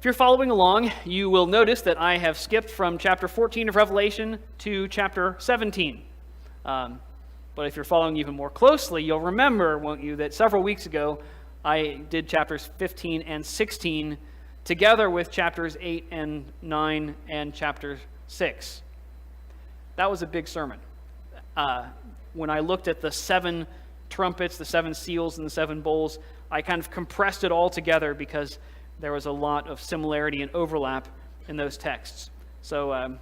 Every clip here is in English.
If you're following along, you will notice that I have skipped from chapter 14 of Revelation to chapter 17. But if you're following even more closely, you'll remember, won't you, that several weeks ago I did chapters 15 and 16 together with chapters 8 and 9 and chapter 6. That was a big sermon. When I looked at the 7 trumpets, the 7 seals, and the 7 bowls, I kind of compressed it all together because there was a lot of similarity and overlap in those texts. So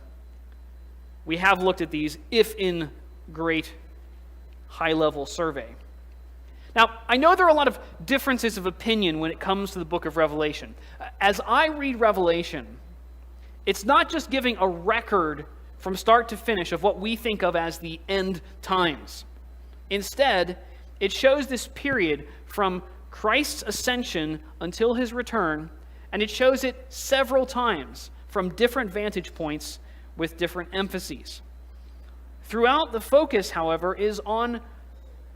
we have looked at these, if in great high-level survey. Now, I know there are a lot of differences of opinion when it comes to the book of Revelation. As I read Revelation, it's not just giving a record from start to finish of what we think of as the end times. Instead, it shows this period from Christ's ascension until his return, and it shows it several times from different vantage points with different emphases. Throughout, the focus, however, is on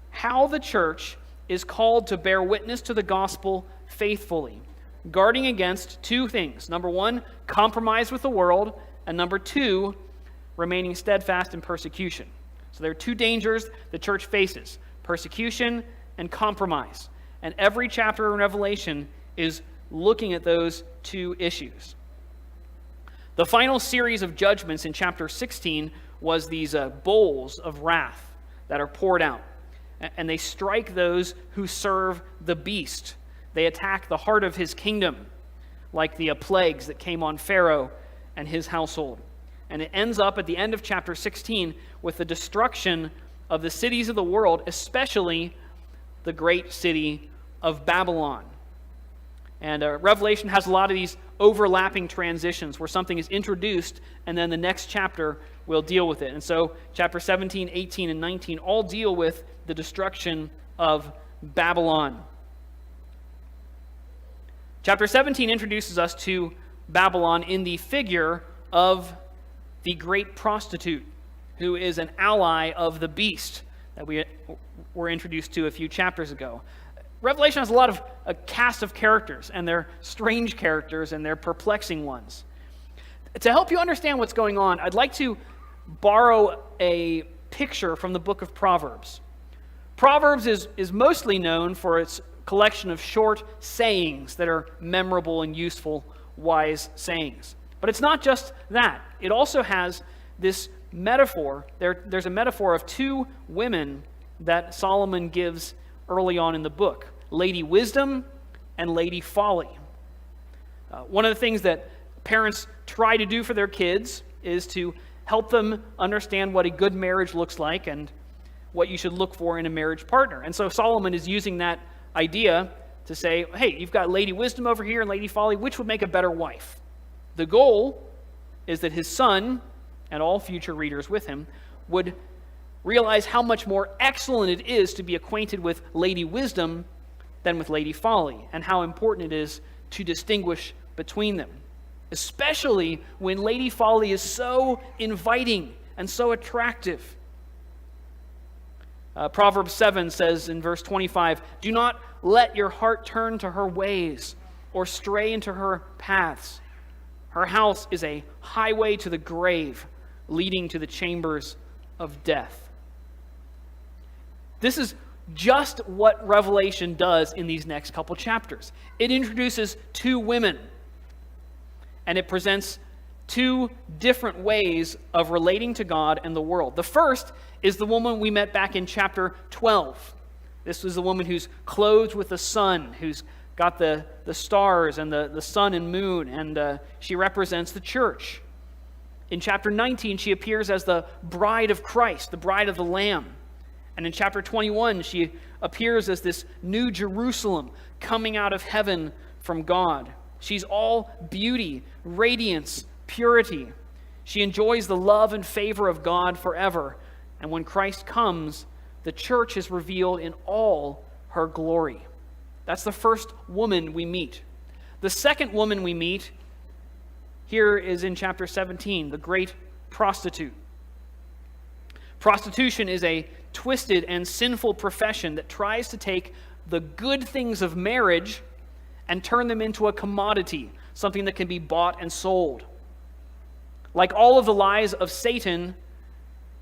how the church is called to bear witness to the gospel faithfully, guarding against 2 things. Number 1, compromise with the world, and number 2, remaining steadfast in persecution. So there are 2 dangers the church faces: persecution and compromise. And every chapter in Revelation is looking at those 2 issues. The final series of judgments in chapter 16 was these bowls of wrath that are poured out. And they strike those who serve the beast. They attack the heart of his kingdom, like the plagues that came on Pharaoh and his household. And it ends up at the end of chapter 16 with the destruction of the cities of the world, especially the great city of Babylon. And Revelation has a lot of these overlapping transitions where something is introduced and then the next chapter will deal with it. And so chapter 17, 18, and 19 all deal with the destruction of Babylon. Chapter 17 introduces us to Babylon in the figure of the great prostitute, who is an ally of the beast that we were introduced to a few chapters ago. Revelation has a lot of a cast of characters, and they're strange characters, and they're perplexing ones. To help you understand what's going on, I'd like to borrow a picture from the book of Proverbs. Proverbs is mostly known for its collection of short sayings that are memorable and useful, wise sayings. But it's not just that. It also has this metaphor. There's a metaphor of 2 women that Solomon gives early on in the book: Lady Wisdom and Lady Folly. One of the things that parents try to do for their kids is to help them understand what a good marriage looks like and what you should look for in a marriage partner. And so Solomon is using that idea to say, hey, you've got Lady Wisdom over here and Lady Folly, which would make a better wife? The goal is that his son, and all future readers with him, would realize how much more excellent it is to be acquainted with Lady Wisdom than with Lady Folly, and how important it is to distinguish between them, especially when Lady Folly is so inviting and so attractive. Proverbs 7 says in verse 25, "Do not let your heart turn to her ways or stray into her paths. Her house is a highway to the grave, leading to the chambers of death." This is just what Revelation does in these next couple chapters. It introduces 2 women, and it presents 2 different ways of relating to God and the world. The first is the woman we met back in chapter 12. This was the woman who's clothed with the sun, who's got the stars and the sun and moon, and she represents the church. In chapter 19, she appears as the bride of Christ, the bride of the Lamb. And in chapter 21, she appears as this new Jerusalem coming out of heaven from God. She's all beauty, radiance, purity. She enjoys the love and favor of God forever. And when Christ comes, the church is revealed in all her glory. That's the first woman we meet. The second woman we meet here is in chapter 17, the great prostitute. Prostitution is a twisted and sinful profession that tries to take the good things of marriage and turn them into a commodity something that can be bought and sold. Like all of the lies of Satan,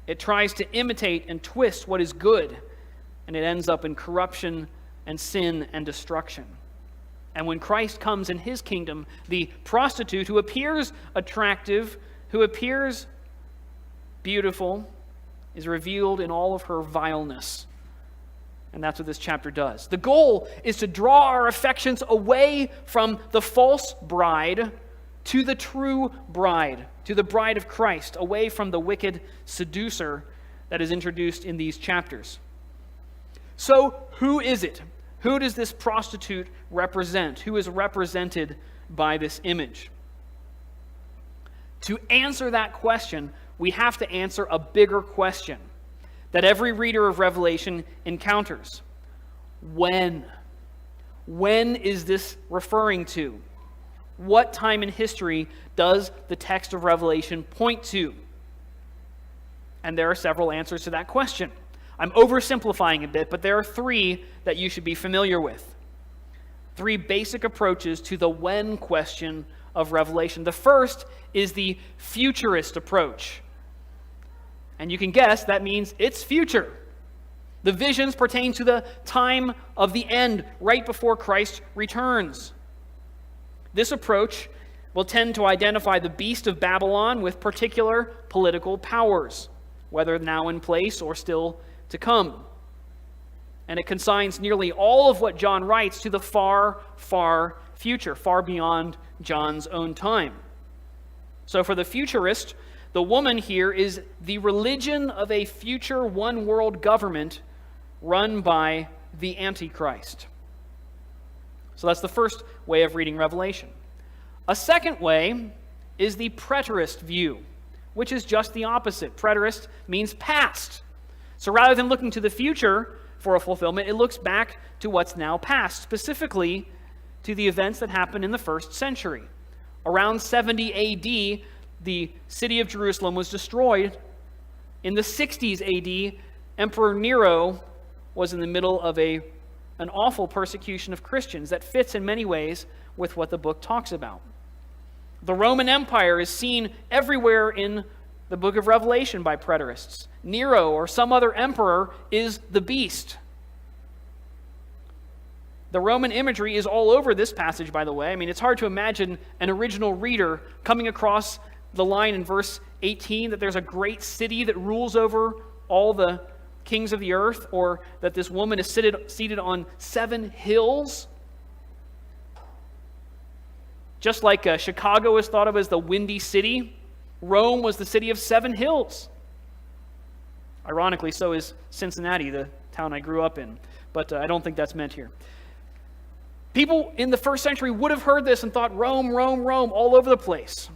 it tries to imitate and twist what is good, and it ends up in corruption and sin and destruction. And when Christ comes in his kingdom, the prostitute who appears attractive, who appears beautiful, is revealed in all of her vileness. And that's what this chapter does. The goal is to draw our affections away from the false bride to the true bride, to the bride of Christ, away from the wicked seducer that is introduced in these chapters. So, who is it? Who does this prostitute represent? Who is represented by this image? To answer that question, we have to answer a bigger question that every reader of Revelation encounters. When? When is this referring to? What time in history does the text of Revelation point to? And there are several answers to that question. I'm oversimplifying a bit, but there are three that you should be familiar with. Three basic approaches to the when question of Revelation. The first is the futurist approach. And you can guess that means it's future. The visions pertain to the time of the end, right before Christ returns. This approach will tend to identify the beast of Babylon with particular political powers, whether now in place or still to come. And it consigns nearly all of what John writes to the far, far future, far beyond John's own time. So for the futurist, the woman here is the religion of a future one-world government run by the Antichrist. So that's the first way of reading Revelation. A second way is the preterist view, which is just the opposite. Preterist means past. So rather than looking to the future for a fulfillment, it looks back to what's now past, specifically to the events that happened in the first century. Around 70 A.D., the city of Jerusalem was destroyed. In the 60s A.D., Emperor Nero was in the middle of an awful persecution of Christians that fits in many ways with what the book talks about. The Roman Empire is seen everywhere in the book of Revelation by preterists. Nero or some other emperor is the beast. The Roman imagery is all over this passage, by the way. I mean, it's hard to imagine an original reader coming across the line in verse 18 that there's a great city that rules over all the kings of the earth, or that this woman is seated on 7 hills. Just like Chicago is thought of as the Windy City, Rome was the city of 7 hills. Ironically, so is Cincinnati, the town I grew up in. But I don't think that's meant here. People in the first century would have heard this and thought Rome, Rome, Rome, all over the place.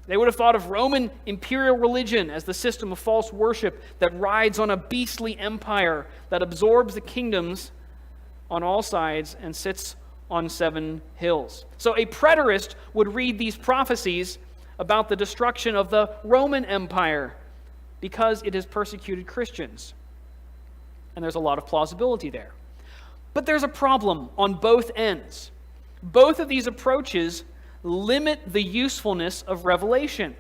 They would have thought of Roman imperial religion as the system of false worship that rides on a beastly empire that absorbs the kingdoms on all sides and sits on 7 hills. So a preterist would read these prophecies about the destruction of the Roman Empire because it has persecuted Christians. And there's a lot of plausibility there. But there's a problem on both ends. Both of these approaches limit the usefulness of Revelation.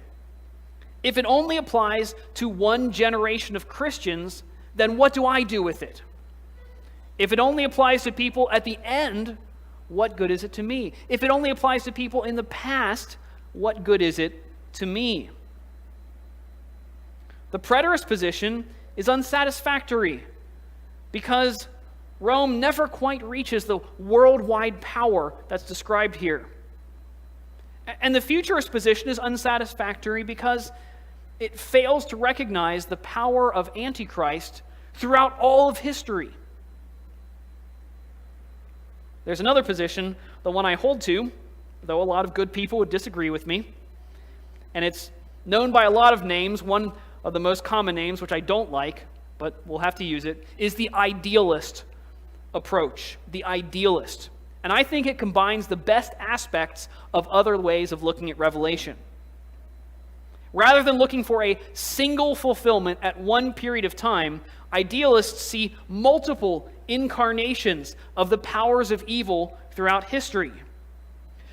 If it only applies to one generation of Christians, then what do I do with it? If it only applies to people at the end, what good is it to me? If it only applies to people in the past, what good is it to me? The preterist position is unsatisfactory because Rome never quite reaches the worldwide power that's described here. And the futurist position is unsatisfactory because it fails to recognize the power of Antichrist throughout all of history. There's another position, the one I hold to, though a lot of good people would disagree with me, and it's known by a lot of names. One of the most common names, which I don't like, but we'll have to use it, is the idealist approach, the idealist. And I think it combines the best aspects of other ways of looking at Revelation. Rather than looking for a single fulfillment at one period of time, idealists see multiple incarnations of the powers of evil throughout history.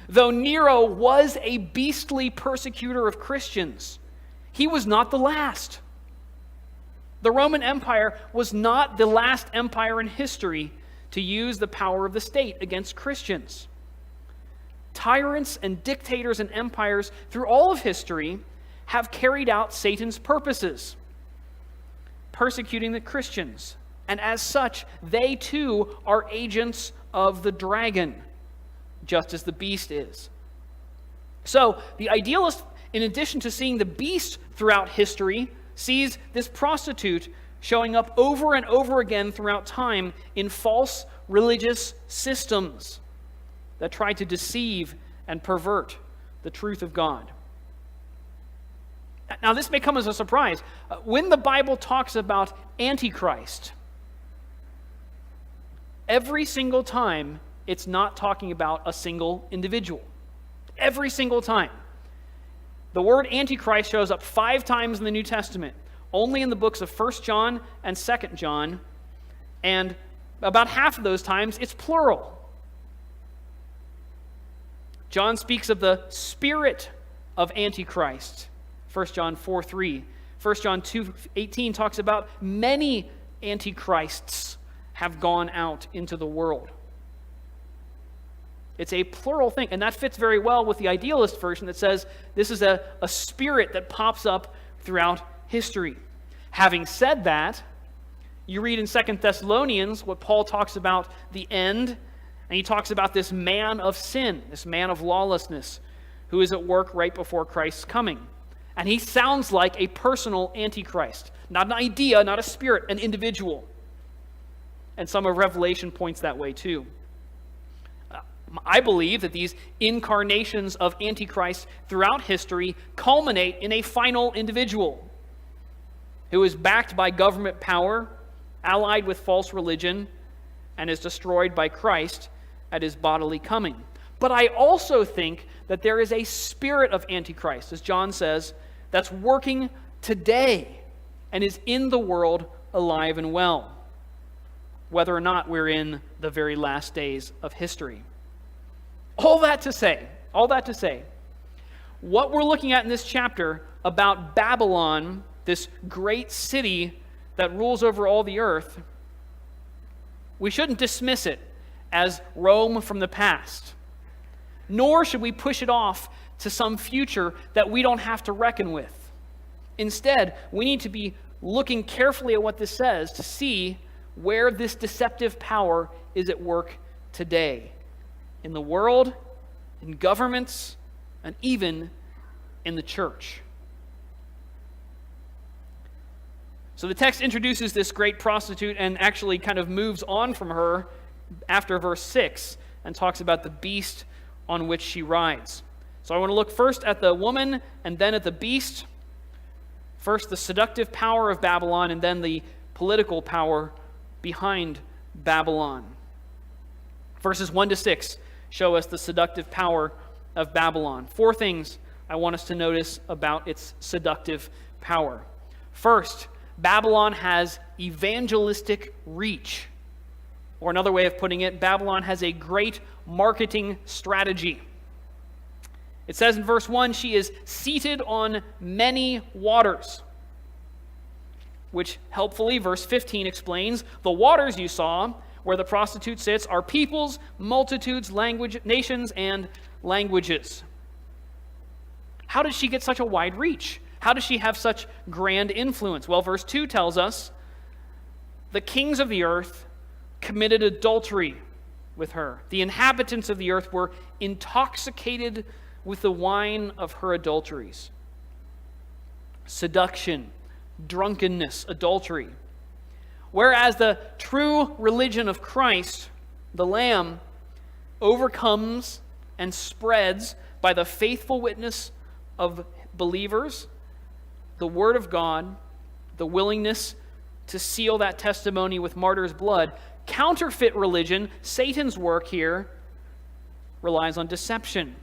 Though Nero was a beastly persecutor of Christians, he was not the last. The Roman Empire was not the last empire in history to use the power of the state against Christians. Tyrants and dictators and empires through all of history have carried out Satan's purposes, persecuting the Christians. And as such, they too are agents of the dragon, just as the beast is. So, the idealist, in addition to seeing the beast throughout history, sees this prostitute showing up over and over again throughout time in false religious systems that try to deceive and pervert the truth of God. Now, this may come as a surprise. When the Bible talks about Antichrist, every single time it's not talking about a single individual. Every single time. The word Antichrist shows up 5 times in the New Testament, only in the books of 1 John and 2 John, and about half of those times it's plural. John speaks of the spirit of Antichrist, 1 John 4:3. 1 John 2:18 talks about many antichrists have gone out into the world. It's a plural thing, and that fits very well with the idealist version that says this is a spirit that pops up throughout history. Having said that, you read in 2 Thessalonians what Paul talks about the end, and he talks about this man of sin, this man of lawlessness, who is at work right before Christ's coming. And he sounds like a personal antichrist, not an idea, not a spirit, an individual. And some of Revelation points that way too. I believe that these incarnations of Antichrist throughout history culminate in a final individual who is backed by government power, allied with false religion, and is destroyed by Christ at his bodily coming. But I also think that there is a spirit of Antichrist, as John says, that's working today and is in the world alive and well, whether or not we're in the very last days of history. All that to say, what we're looking at in this chapter about Babylon, this great city that rules over all the earth, we shouldn't dismiss it as Rome from the past, nor should we push it off to some future that we don't have to reckon with. Instead, we need to be looking carefully at what this says to see where this deceptive power is at work today. In the world, in governments, and even in the church. So the text introduces this great prostitute and actually kind of moves on from her after verse 6 and talks about the beast on which she rides. So I want to look first at the woman and then at the beast. First, the seductive power of Babylon, and then the political power behind Babylon. Verses 1 to 6 show us the seductive power of Babylon. 4 things I want us to notice about its seductive power. First, Babylon has evangelistic reach. Or another way of putting it, Babylon has a great marketing strategy. It says in verse 1, she is seated on many waters, which helpfully, verse 15 explains, the waters you saw where the prostitute sits are peoples, multitudes, nations, and languages. How did she get such a wide reach? How does she have such grand influence? Well, verse 2 tells us the kings of the earth committed adultery with her. The inhabitants of the earth were intoxicated with the wine of her adulteries. Seduction, drunkenness, adultery. Whereas the true religion of Christ, the Lamb, overcomes and spreads by the faithful witness of believers, the Word of God, the willingness to seal that testimony with martyr's blood. Counterfeit religion, Satan's work here, relies on deception,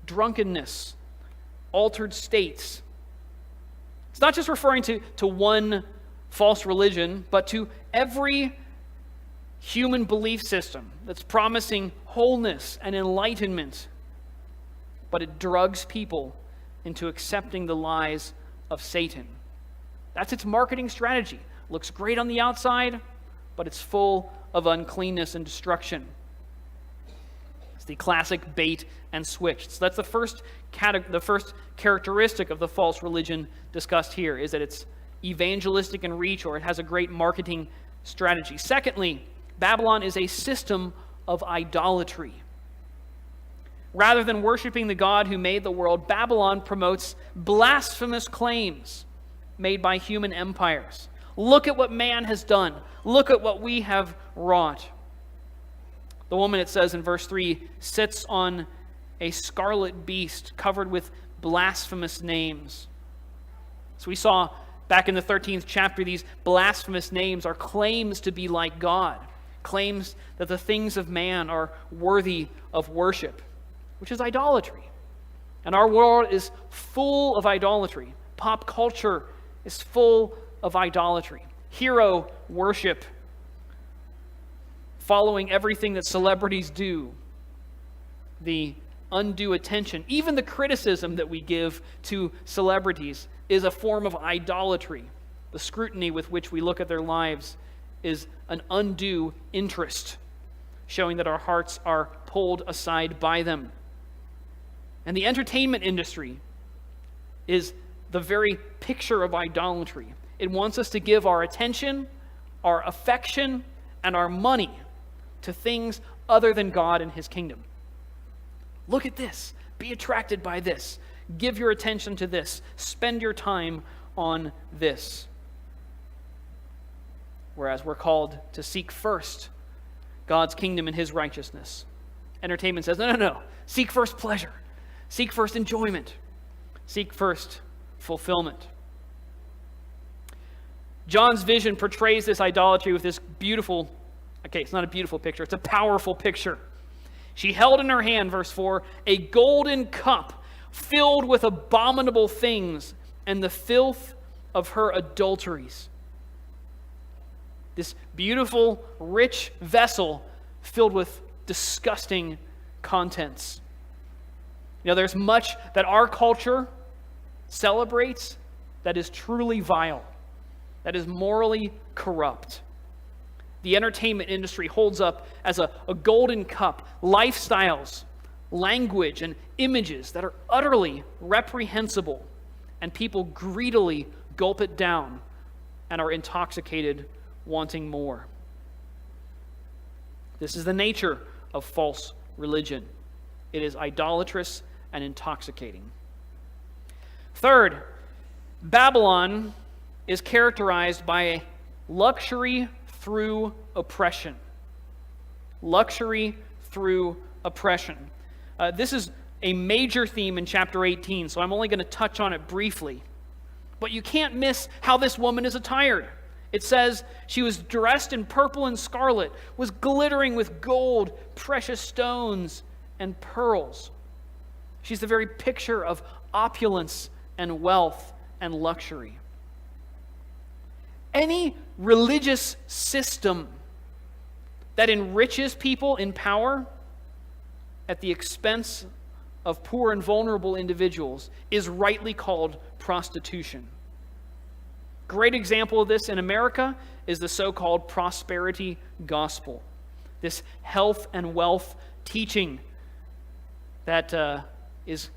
drunkenness, altered states. It's not just referring to one false religion, but to every human belief system that's promising wholeness and enlightenment but it drugs people into accepting the lies of Satan. That's its marketing strategy. Looks great on the outside, but it's full of uncleanness and destruction. It's the classic bait and switch. So that's the first characteristic of the false religion discussed here, is that it's evangelistic in reach, or it has a great marketing strategy. Secondly, Babylon is a system of idolatry. Rather than worshiping the God who made the world, Babylon promotes blasphemous claims made by human empires. Look at what man has done. Look at what we have wrought. The woman, it says in verse 3, sits on a scarlet beast covered with blasphemous names. So we saw back in the 13th chapter, these blasphemous names are claims to be like God, claims that the things of man are worthy of worship, which is idolatry. And our world is full of idolatry. Pop culture is full of idolatry. Hero worship, following everything that celebrities do, the undue attention, even the criticism that we give to celebrities is a form of idolatry. The scrutiny with which we look at their lives is an undue interest, showing that our hearts are pulled aside by them. And the entertainment industry is the very picture of idolatry. It wants us to give our attention, our affection, and our money to things other than God and His kingdom. Look at this. Be attracted by this. Give your attention to this. Spend your time on this. Whereas we're called to seek first God's kingdom and His righteousness. Entertainment says, no. Seek first pleasure. Seek first enjoyment. Seek first fulfillment. John's vision portrays this idolatry with this beautiful, it's not a beautiful picture, it's a powerful picture. She held in her hand, verse 4, a golden cup filled with abominable things and the filth of her adulteries. This beautiful, rich vessel filled with disgusting contents. There's much that our culture celebrates that is truly vile, that is morally corrupt. The entertainment industry holds up as a golden cup lifestyles, language, and images that are utterly reprehensible, and people greedily gulp it down and are intoxicated, wanting more. This is the nature of false religion. It is idolatrous and intoxicating. Third, Babylon is characterized by luxury through oppression. Luxury through oppression. This is a major theme in chapter 18, so I'm only going to touch on it briefly. But you can't miss how this woman is attired. It says she was dressed in purple and scarlet, was glittering with gold, precious stones, and pearls. She's the very picture of opulence and wealth and luxury. Any religious system that enriches people in power at the expense of poor and vulnerable individuals is rightly called prostitution. Great example of this in America is the so-called prosperity gospel. This health and wealth teaching that is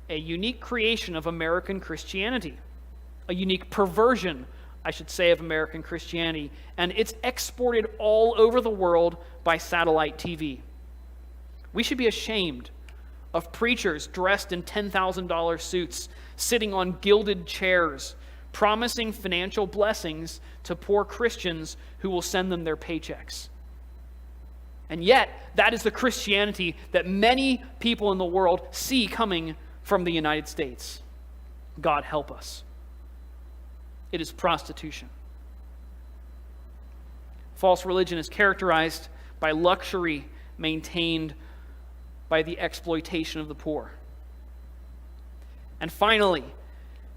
a unique creation of American Christianity, a unique perversion, I should say, of American Christianity, and it's exported all over the world by satellite TV. We should be ashamed of preachers dressed in $10,000 suits, sitting on gilded chairs, promising financial blessings to poor Christians who will send them their paychecks. And yet, that is the Christianity that many people in the world see coming from the United States. God help us. It is prostitution. False religion is characterized by luxury maintained by the exploitation of the poor. And finally,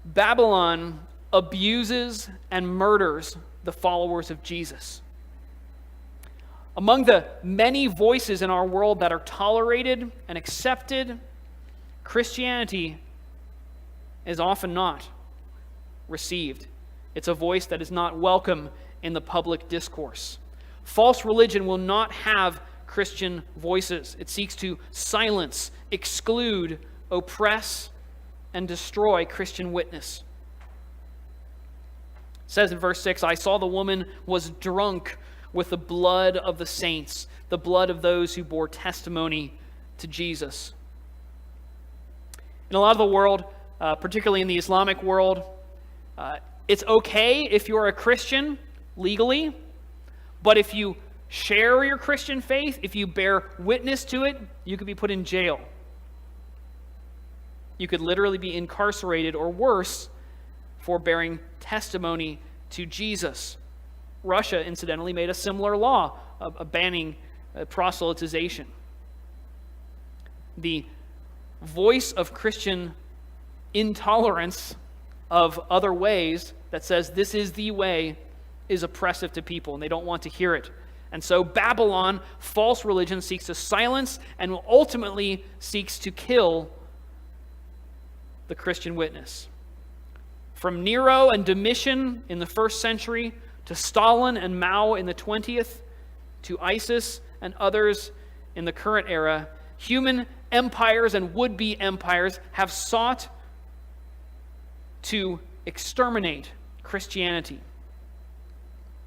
Babylon abuses and murders the followers of Jesus. Among the many voices in our world that are tolerated and accepted Christianity is often not received. It's a voice that is not welcome in the public discourse. False religion will not have Christian voices. It seeks to silence, exclude, oppress, and destroy Christian witness. It says in verse 6, I saw the woman was drunk with the blood of the saints, the blood of those who bore testimony to Jesus. In a lot of the world, particularly in the Islamic world, it's okay if you're a Christian legally, but if you share your Christian faith, if you bear witness to it, you could be put in jail. You could literally be incarcerated or worse for bearing testimony to Jesus. Russia, incidentally, made a similar law of banning proselytization. The voice of Christian intolerance of other ways that says this is the way is oppressive to people, and they don't want to hear it. And so Babylon, false religion, seeks to silence and ultimately seeks to kill the Christian witness. From Nero and Domitian in the 1st century, to Stalin and Mao in the 20th, to ISIS and others in the current era, human empires and would-be empires have sought to exterminate Christianity.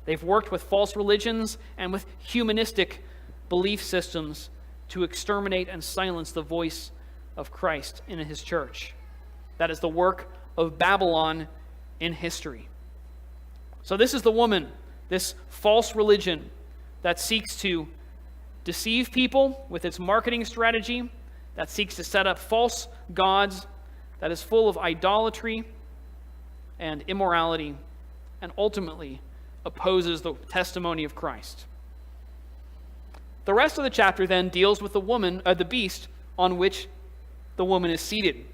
They've worked with false religions and with humanistic belief systems to exterminate and silence the voice of Christ in his church. That is the work of Babylon in history. So this is the woman, this false religion that seeks to deceive people with its marketing strategy, that seeks to set up false gods, that is full of idolatry and immorality, and ultimately opposes the testimony of Christ. The rest of the chapter then deals with the beast on which the woman is seated.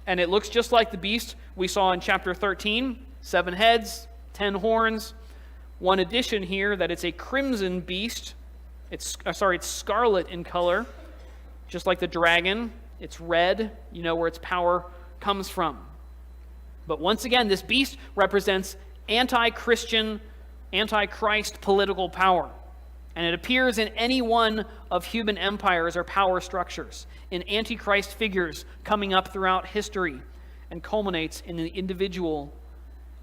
And it looks just like the beast we saw in chapter 13, 7 heads, 10 horns. One addition here that it's a crimson beast. It's scarlet in color, just like the dragon. It's red. You know where its power comes from. But once again, this beast represents anti-Christian, anti-Christ political power. And it appears in any one of human empires or power structures, in antichrist figures coming up throughout history, and culminates in the individual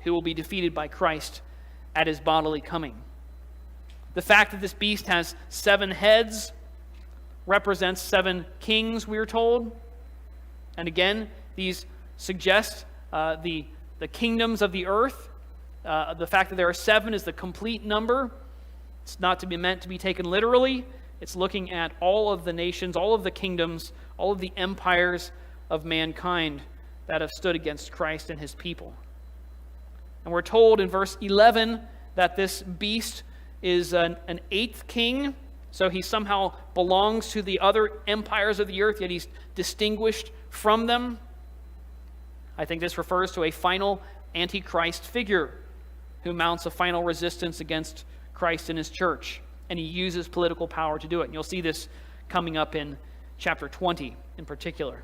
who will be defeated by Christ at his bodily coming. The fact that this beast has 7 heads represents 7 kings, we are told. And again, these suggest the kingdoms of the earth. The fact that there are 7 is the complete number. It's not to be meant to be taken literally. It's looking at all of the nations, all of the kingdoms, all of the empires of mankind that have stood against Christ and his people. And we're told in verse 11 that this beast is an 8th king, so he somehow belongs to the other empires of the earth, yet he's distinguished from them. I think this refers to a final antichrist figure who mounts a final resistance against Christ and his church, and he uses political power to do it. And you'll see this coming up in chapter 20 in particular.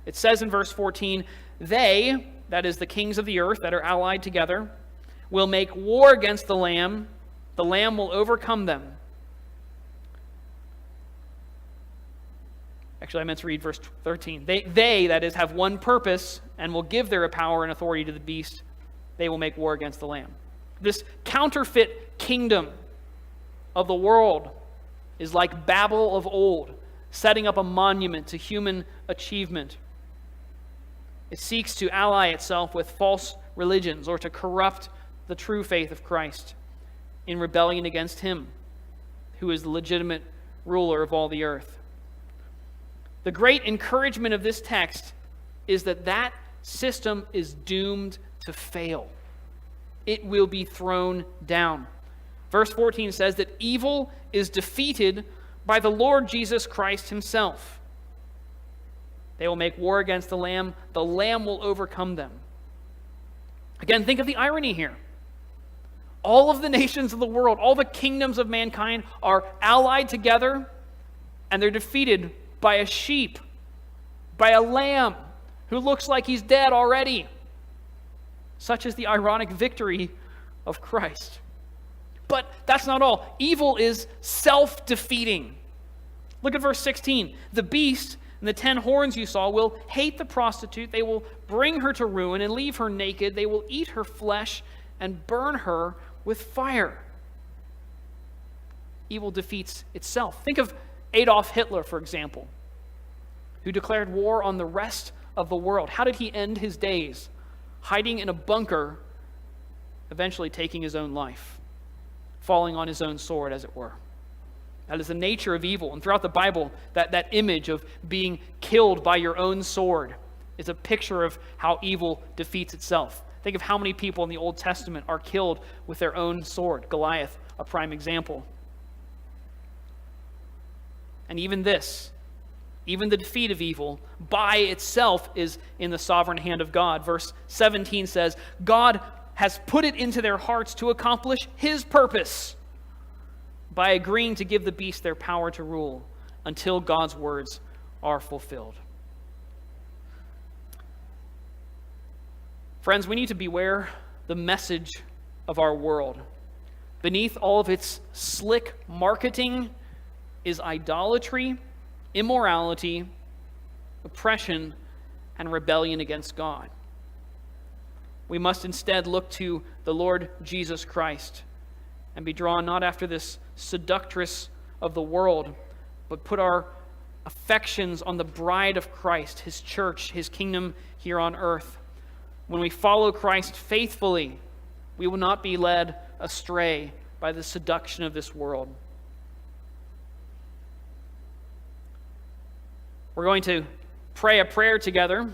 It says in verse 14, they, that is the kings of the earth that are allied together, will make war against the Lamb will overcome them. Actually, I meant to read verse 13. They, that is, have one purpose and will give their power and authority to the beast. They will make war against the Lamb. This counterfeit kingdom of the world is like Babel of old, setting up a monument to human achievement. It seeks to ally itself with false religions or to corrupt the true faith of Christ in rebellion against him, who is the legitimate ruler of all the earth. The great encouragement of this text is that system is doomed to fail. It will be thrown down. Verse 14 says that evil is defeated by the Lord Jesus Christ himself. They will make war against the Lamb will overcome them. Again, think of the irony here. All of the nations of the world, all the kingdoms of mankind are allied together, and they're defeated by a sheep by a lamb who looks like he's dead already. Such is the ironic victory of Christ. But that's not all. Evil is self-defeating. Look at verse 16. The beast and the 10 horns you saw will hate the prostitute. They will bring her to ruin and leave her naked. They will eat her flesh and burn her with fire. Evil defeats itself. Think of Adolf Hitler, for example, who declared war on the rest of the world. How did he end his days? Hiding in a bunker, eventually taking his own life, falling on his own sword, as it were. That is the nature of evil. And throughout the Bible, that image of being killed by your own sword is a picture of how evil defeats itself. Think of how many people in the Old Testament are killed with their own sword. Goliath, a prime example. And even this, even the defeat of evil, by itself is in the sovereign hand of God. Verse 17 says, God has put it into their hearts to accomplish his purpose by agreeing to give the beast their power to rule until God's words are fulfilled. Friends, we need to beware the message of our world. Beneath all of its slick marketing is idolatry, immorality, oppression, and rebellion against God. We must instead look to the Lord Jesus Christ and be drawn not after this seductress of the world, but put our affections on the bride of Christ, his church, his kingdom here on earth. When we follow Christ faithfully, we will not be led astray by the seduction of this world. We're going to pray a prayer together,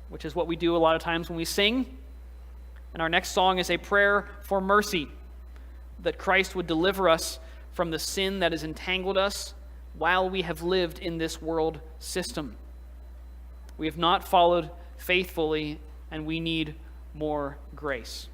which is what we do a lot of times when we sing. And our next song is a prayer for mercy, that Christ would deliver us from the sin that has entangled us while we have lived in this world system. We have not followed faithfully, and we need more grace.